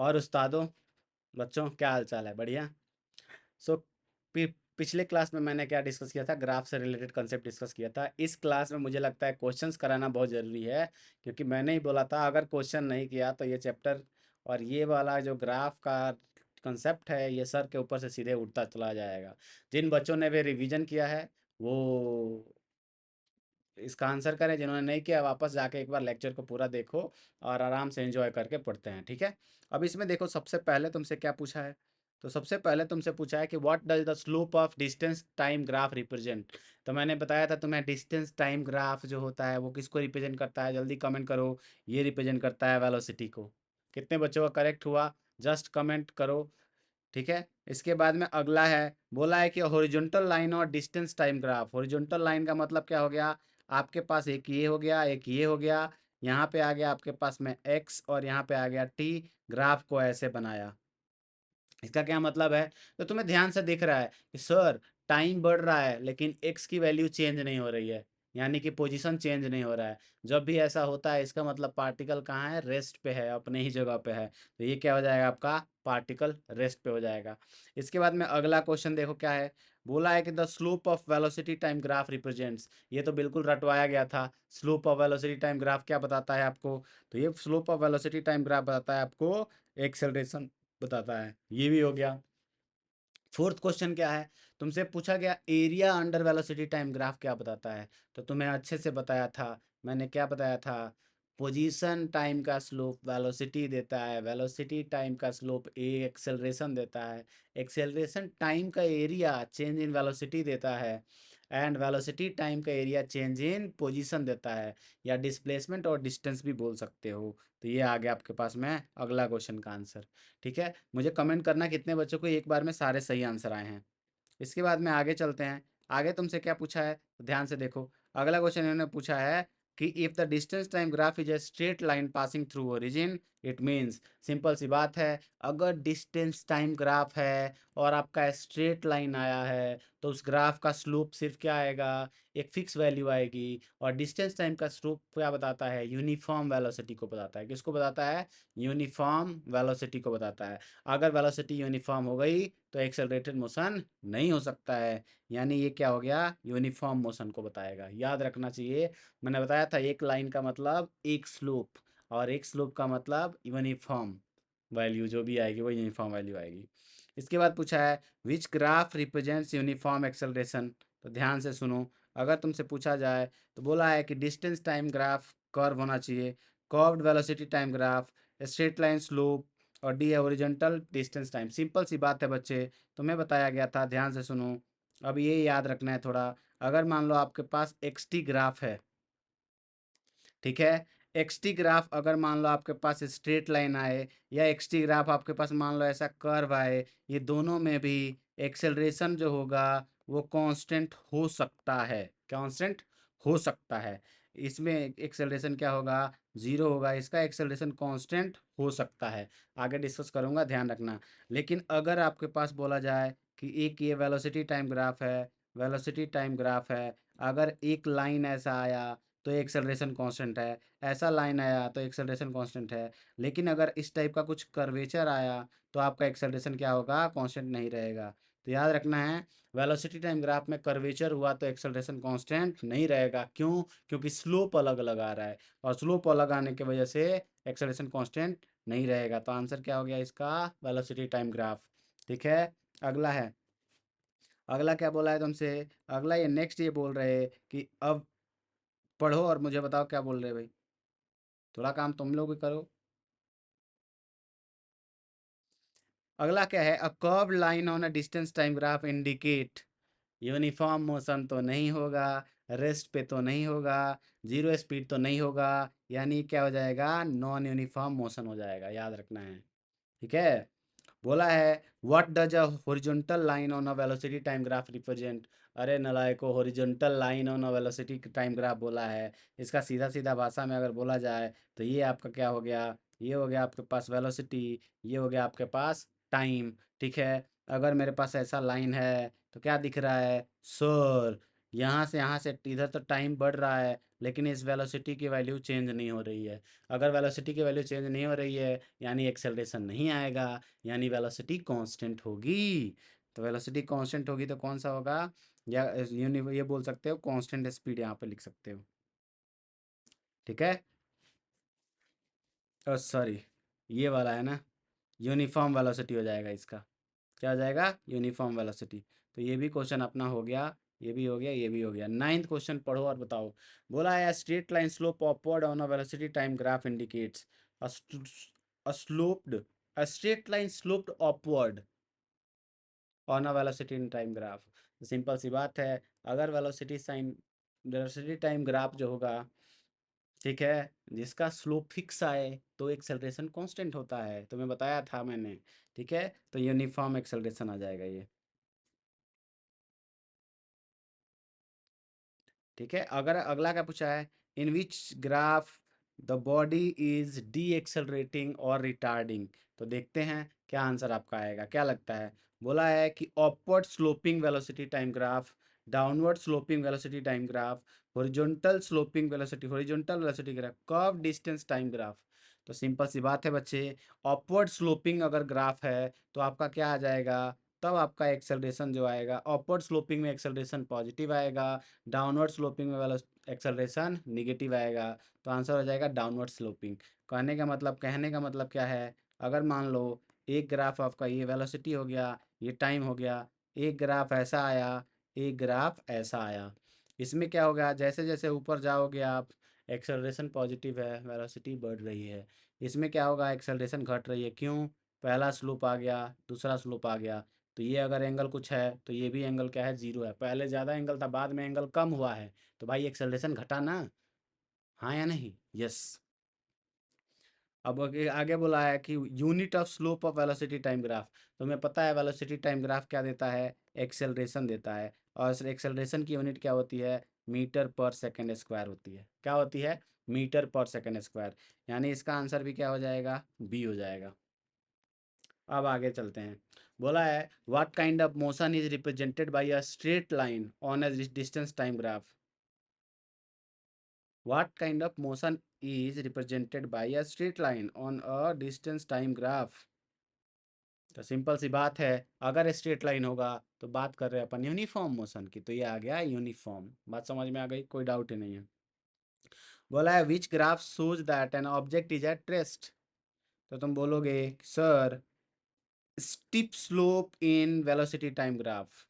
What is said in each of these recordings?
और उस्तादों, बच्चों, क्या हाल चाल है? बढ़िया। सो पिछले क्लास में मैंने क्या डिस्कस किया था? ग्राफ से रिलेटेड कंसेप्ट डिस्कस किया था। इस क्लास में मुझे लगता है क्वेश्चंस कराना बहुत ज़रूरी है, क्योंकि मैंने ही बोला था अगर क्वेश्चन नहीं किया तो ये चैप्टर और ये वाला जो ग्राफ का कंसेप्ट है ये सर के ऊपर से सीधे उठता चला जाएगा। जिन बच्चों ने भी रिवीजन किया है वो इसका आंसर करें, जिन्होंने नहीं किया वापस जाके एक बार लेक्चर को पूरा देखो और आराम से एंजॉय करके पढ़ते हैं, ठीक है? अब इसमें देखो, सबसे पहले तुमसे क्या पूछा है? तो सबसे पहले तुमसे पूछा है कि what does the slope of distance time graph represent. तो मैंने बताया था तुम्हें, डिस्टेंस टाइम ग्राफ जो होता है वो किसको रिप्रेजेंट करता है? जल्दी कमेंट करो। ये रिप्रेजेंट करता है वेलोसिटी को। कितने बच्चों का करेक्ट हुआ? जस्ट कमेंट करो। ठीक है। इसके बाद में अगला है, बोला है कि हॉरिजॉन्टल लाइन और distance time graph. Horizontal line का मतलब क्या हो गया? आपके पास एक ये हो गया, एक ये हो गया, यहाँ पे आ गया आपके पास में x और यहाँ पे आ गया t। ग्राफ को ऐसे बनाया। इसका क्या मतलब है? तो तुम्हें ध्यान से दिख रहा है कि सर टाइम बढ़ रहा है लेकिन x की वैल्यू चेंज नहीं हो रही है, यानी कि पोजीशन चेंज नहीं हो रहा है। जब भी ऐसा होता है इसका मतलब पार्टिकल कहाँ है? रेस्ट पे है, अपने ही जगह पे है। तो ये क्या हो जाएगा आपका? पार्टिकल रेस्ट पे हो जाएगा। इसके बाद में अगला क्वेश्चन देखो क्या है। बोला है कि the slope of velocity time graph represents. ये तो बिल्कुल रटवाया गया था। Slope of velocity time graph क्या बताता है आपको? तो ये slope of velocity time graph बताता है आपको एक्सेलरेशन बताता है। ये भी हो गया। फोर्थ क्वेश्चन क्या है? तुमसे पूछा गया area under velocity time graph क्या बताता है। तो तुम्हें अच्छे से बताया था। मैंने क्या बताया था? पोजीशन टाइम का स्लोप वेलोसिटी देता है, वेलोसिटी टाइम का स्लोप ए एक्सेलरेशन देता है, एक्सेलरेशन टाइम का एरिया चेंज इन वेलोसिटी देता है, एंड वेलोसिटी टाइम का एरिया चेंज इन पोजीशन देता है, या डिस्प्लेसमेंट और डिस्टेंस भी बोल सकते हो। तो ये आ गया आपके पास में अगला क्वेश्चन का आंसर। ठीक है। मुझे कमेंट करना कितने बच्चों को एक बार में सारे सही आंसर आए हैं। इसके बाद में आगे चलते हैं। आगे तुमसे क्या पूछा है तो ध्यान से देखो। अगला क्वेश्चन इन्होंने पूछा है कि if the distance time graph is a straight line passing through origin, it means, simple सी बात है, अगर डिस्टेंस टाइम ग्राफ है और आपका स्ट्रेट लाइन आया है तो उस ग्राफ का स्लोप सिर्फ क्या आएगा? एक फिक्स वैल्यू आएगी। और डिस्टेंस टाइम का स्लोप क्या बताता है? यूनिफॉर्म वेलोसिटी को बताता है। किसको बताता है? यूनिफॉर्म वेलोसिटी को बताता है। अगर वेलोसिटी यूनिफॉर्म हो गई तो एक्सेलरेटेड मोशन नहीं हो सकता है। यानी ये क्या हो गया? यूनिफॉर्म मोशन को बताएगा। याद रखना चाहिए। मैंने बताया था एक लाइन का मतलब एक स्लोप, और एक स्लोप का मतलब यूनिफॉर्म वैल्यू जो भी आएगी वो यूनिफॉर्म वैल्यू आएगी। इसके बाद पूछा है which graph represents uniform acceleration. तो ध्यान से सुनो। अगर तुमसे पूछा जाए तो बोला है कि डिस्टेंस टाइम ग्राफ कर्व होना चाहिए, curved velocity time graph, straight line slope, और डी है ओरिजेंटल डिस्टेंस टाइम। सिंपल सी बात है बच्चे, तुम्हें बताया गया था, ध्यान से सुनो। अब ये याद रखना है थोड़ा। अगर मान लो आपके पास एक्स टी ग्राफ है, ठीक है, एक्स टी ग्राफ अगर मान लो आपके पास स्ट्रेट लाइन आए, या एक्स टी ग्राफ आपके पास मान लो ऐसा कर्व आए, ये दोनों में भी एक्सेलरेशन जो होगा वो कांस्टेंट हो सकता है। कांस्टेंट हो सकता है। इसमें एक्सेलरेशन क्या होगा? जीरो होगा। इसका एक्सेलरेशन कांस्टेंट हो सकता है। आगे डिस्कस करूंगा, ध्यान रखना। लेकिन अगर आपके पास बोला जाए कि एक ये वेलोसिटी टाइम ग्राफ है, वेलोसिटी टाइम ग्राफ है, अगर एक लाइन ऐसा आया तो एक्सेलरेशन कांस्टेंट है, ऐसा लाइन आया तो एक्सेलरेशन कांस्टेंट है। लेकिन अगर इस टाइप का कुछ कर्वेचर आया तो आपका एक्सेलरेशन क्या होगा? कांस्टेंट नहीं रहेगा। तो याद रखना है, वेलोसिटी टाइम ग्राफ में कर्वेचर हुआ तो एक्सेलरेशन कांस्टेंट नहीं रहेगा। क्यों? क्योंकि स्लोप अलग अलग आ रहा है, और स्लोप अलग आने की वजह से एक्सेलरेशन कांस्टेंट नहीं रहेगा। तो आंसर क्या हो गया इसका? Velocity time graph. ठीक है। अगला है, अगला क्या बोला है तुमसे? अगला ये नेक्स्ट ये बोल रहे हैं कि अब पढ़ो और मुझे बताओ क्या बोल रहे हैं भाई। थोड़ा काम तुम लोग भी करो। अगला क्या है? A curved line on a distance time graph indicate. Uniform motion तो नहीं होगा, रेस्ट पे तो नहीं होगा, जीरो स्पीड तो नहीं होगा, यानी क्या हो जाएगा? नॉन यूनिफॉर्म मोशन हो जाएगा। याद रखना है। ठीक है। बोला है what does a horizontal line on a velocity time graph represent. अरे नलायको, horizontal line on a velocity time graph बोला है। इसका सीधा सीधा भाषा में अगर बोला जाए तो ये आपका क्या हो गया? ये हो गया आपके पास वेलोसिटी, ये हो गया आपके पास टाइम। ठीक है। अगर मेरे पास ऐसा लाइन है तो क्या दिख रहा है सर? यहाँ से इधर तो टाइम बढ़ रहा है, लेकिन इस वेलोसिटी की वैल्यू चेंज नहीं हो रही है। अगर वेलोसिटी की वैल्यू चेंज नहीं हो रही है, यानी एक्सेलरेशन नहीं आएगा, यानी वेलोसिटी कांस्टेंट होगी। तो वेलोसिटी कांस्टेंट होगी तो कौन सा होगा, या ये बोल सकते हो कांस्टेंट स्पीड यहाँ पे लिख सकते हो। ठीक है, सॉरी, ये वाला है ना, यूनिफॉर्म वेलोसिटी हो जाएगा इसका। क्या हो जाएगा, यूनिफॉर्म वेलोसिटी। तो ये भी क्वेश्चन अपना हो गया, ये भी हो गया, ये भी हो गया। नाइन्थ क्वेश्चन पढ़ो और बताओ। बोला है straight line slope upward on a velocity time graph indicates a sloped a straight line sloped upward on a velocity in time graph। Simple सी बात है, अगर वेलोसिटी टाइम ग्राफ जो होगा, ठीक है, जिसका स्लोप फिक्स आए तो एक्सेलरेशन कांस्टेंट होता है, तो मैं बताया था मैंने। ठीक है, तो यूनिफॉर्म एक्सेलरेशन आ जाएगा ये। ठीक है, अगर अगला क्या पूछा है, in which graph the body is the accelerating और रिटार्डिंग। तो देखते हैं क्या आंसर आपका आएगा, क्या लगता है। बोला है कि upward sloping velocity time graph, downward sloping velocity time graph, horizontal velocity graph, curve distance time graph. तो सिंपल सी बात है बच्चे, अपवर्ड स्लोपिंग अगर ग्राफ है तो आपका क्या आ जाएगा, तब आपका एक्सेलरेशन जो आएगा, अपवर्ड स्लोपिंग में एक्सेलरेशन पॉजिटिव आएगा, डाउनवर्ड स्लोपिंग में वाला एक्सेलरेशन निगेटिव आएगा। तो आंसर हो जाएगा डाउनवर्ड स्लोपिंग। कहने का मतलब क्या है, अगर मान लो एक ग्राफ आपका ये वेलोसिटी हो गया, ये टाइम हो गया, एक ग्राफ ऐसा आया, एक ग्राफ ऐसा आया, इसमें क्या होगा, जैसे जैसे ऊपर जाओगे आप, एक्सेलरेशन पॉजिटिव है, वेलोसिटी बढ़ रही है। इसमें क्या होगा, एक्सेलरेशन घट रही है, क्यों, पहला स्लोप आ गया, दूसरा स्लोप आ गया। तो ये अगर एंगल कुछ है तो ये भी एंगल क्या है, जीरो है। पहले ज़्यादा एंगल था, बाद में एंगल कम हुआ है, तो भाई एक्सेलरेशन घटा ना, हाँ या नहीं, यस। अब आगे बोला है कि unit of slope of velocity time graph. तो हमें पता है वेलोसिटी टाइम ग्राफ क्या देता है, एक्सेलरेशन देता है, और एक्सेलरेशन की यूनिट क्या होती है, मीटर पर सेकेंड स्क्वायर होती है। क्या होती है, मीटर पर सेकेंड स्क्वायर। यानी इसका आंसर भी क्या हो जाएगा, बी हो जाएगा। अब आगे चलते हैं। बोला है what kind of motion is represented by a straight line on a distance time graph. What kind of motion is represented by a straight line on a distance time graph. तो simple सी बात है, अगर straight line होगा तो बात कर रहे हैं अपन यूनिफॉर्म मोशन की, तो ये आ गया यूनिफॉर्म। बात समझ में आ गई, कोई डाउट ही नहीं है। बोला है which graph shows that an object is at rest. तो तुम बोलोगे sir, steep slope in velocity time graph,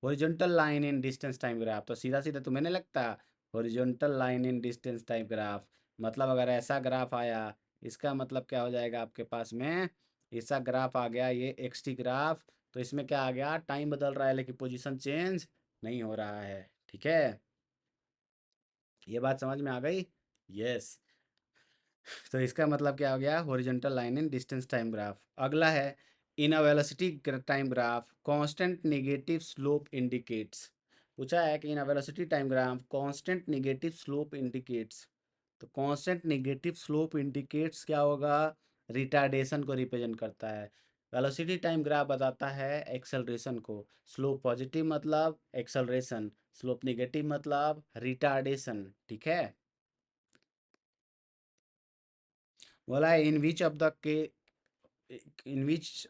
horizontal line in distance time graph. तो सीधा सीधा तुम्हें नहीं लगता, horizontal line in distance time graph मतलब अगर ऐसा ग्राफ आया, इसका मतलब क्या हो जाएगा आपके पास में, ऐसा ग्राफ आ गया, ये एक्स टी ग्राफ, तो इसमें क्या आ गया, टाइम बदल रहा है लेकिन पोजीशन चेंज नहीं हो रहा है। ठीक है, ये बात समझ में आ गई, यस। तो इसका मतलब क्या हो गया, horizontal line in distance time graph. अगला है in a velocity time graph constant negative slope indicates. पूछा है कि in a velocity time graph constant negative slope indicates. तो कांस्टेंट नेगेटिव स्लोप इंडिकेट्स क्या होगा, रिटार्डेशन को रिप्रेजेंट करता है। वेलोसिटी टाइम ग्राफ बताता है एक्सेलरेशन को, स्लोप पॉजिटिव मतलब एक्सेलरेशन, स्लोप नेगेटिव मतलब रिटार्डेशन। ठीक है, बोला है in which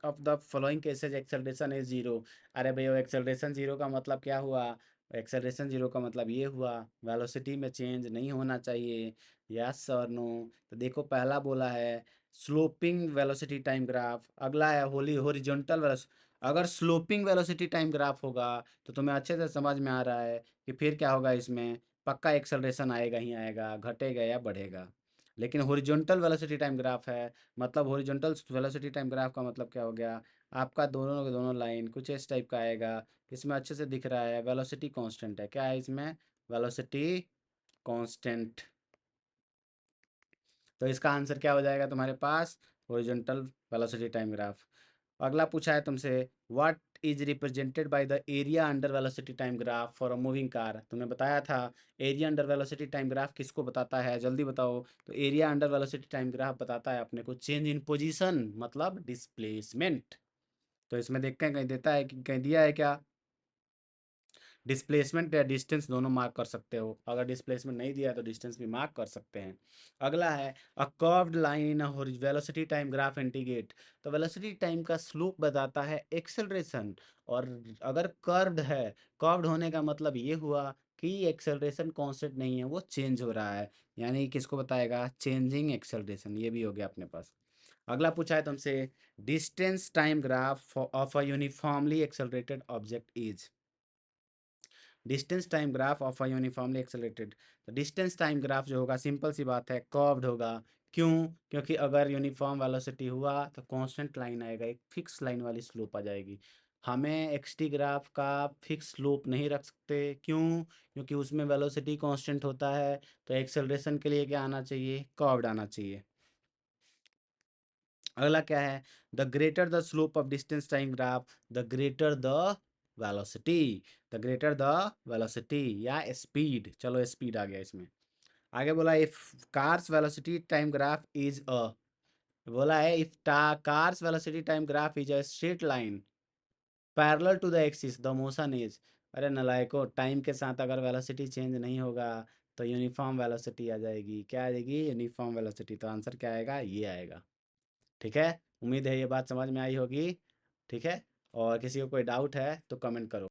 of the following cases acceleration is zero. अरे भैया एक्सेलरेशन जीरो का मतलब क्या हुआ, एक्सेलरेशन जीरो का मतलब ये हुआ वेलोसिटी में चेंज नहीं होना चाहिए, यस और नो। तो देखो पहला बोला है स्लोपिंग वेलोसिटी टाइम ग्राफ, अगला है होली हॉरिजॉन्टल वेलोसिटी। अगर स्लोपिंग वेलोसिटी टाइम ग्राफ होगा तो तुम्हें अच्छे से समझ में आ रहा है कि फिर क्या होगा, इसमें पक्का एक्सेलरेशन आएगा ही आएगा, घटेगा या बढ़ेगा। लेकिन हॉरिजॉन्टल वेलोसिटी टाइम ग्राफ है, मतलब हॉरिजॉन्टल वेलोसिटी टाइम ग्राफ का मतलब क्या हो गया, आपका दोनों के दोनों लाइन कुछ इस टाइप का आएगा। इसमें अच्छे से दिख रहा है वेलोसिटी कांस्टेंट है, क्या है इसमें, वेलोसिटी कांस्टेंट। तो इसका आंसर क्या हो जाएगा तुम्हारे पास, हॉरिजॉन्टल वेलोसिटी टाइम ग्राफ। अगला पूछा है तुमसे what is represented by the area under velocity time graph for a moving car. तुमने बताया था area under velocity time graph किसको बताता है, जल्दी बताओ। तो area under velocity time graph बताता है अपने को चेंज इन पोजीशन मतलब डिस्प्लेसमेंट। तो इसमें देखते हैं कहीं देता है कि कहीं दिया है क्या, डिस्प्लेसमेंट या डिस्टेंस दोनों मार्क कर सकते हो। अगर डिस्प्लेसमेंट नहीं दिया है तो डिस्टेंस भी मार्क कर सकते हैं। अगला है a curved line in a velocity time graph indicate. तो वेलोसिटी टाइम का स्लोप बताता है एक्सेलरेशन। और अगर कर्व्ड है, कर्व्ड होने का मतलब ये हुआ कि एक्सेलरेशन कांस्टेंट नहीं है, वो चेंज हो रहा है। यानी किसको बताएगा? Changing acceleration. ये भी हो गया अपने पास। अगला पूछा है तुमसे, distance time graph of a uniformly accelerated object is. Distance time graph of a uniformly accelerated. तो डिस्टेंस टाइम ग्राफ जो होगा, सिंपल सी बात है, कर्व्ड होगा। क्यों? क्योंकि अगर यूनिफॉर्म वेलोसिटी हुआ तो कांस्टेंट लाइन आएगा, एक फिक्स लाइन वाली स्लोप आ जाएगी। हमें एक्सटी ग्राफ का फिक्स स्लोप नहीं रख सकते। क्यों? क्योंकि उसमें वेलोसिटी कांस्टेंट होता है। तो एक्सेलरेशन के लिए क्या आना चाहिए? कर्व्ड आना चाहिए। अगला क्या है? The greater the slope of distance time graph, the greater the velocity. The greater the velocity या स्पीड, चलो स्पीड आ गया इसमें। आगे बोला if car's velocity time graph is a, बोला है if car's velocity time graph is a straight line parallel to the axis the motion is. अरे नलायको, टाइम के साथ अगर वेलोसिटी चेंज नहीं होगा तो यूनिफॉर्म वेलोसिटी आ जाएगी। क्या आ जाएगी? Uniform velocity. तो आंसर क्या आएगा? ये आएगा। ठीक है, उम्मीद है ये बात समझ में आई होगी। ठीक है, और किसी को कोई डाउट है तो कमेंट करो।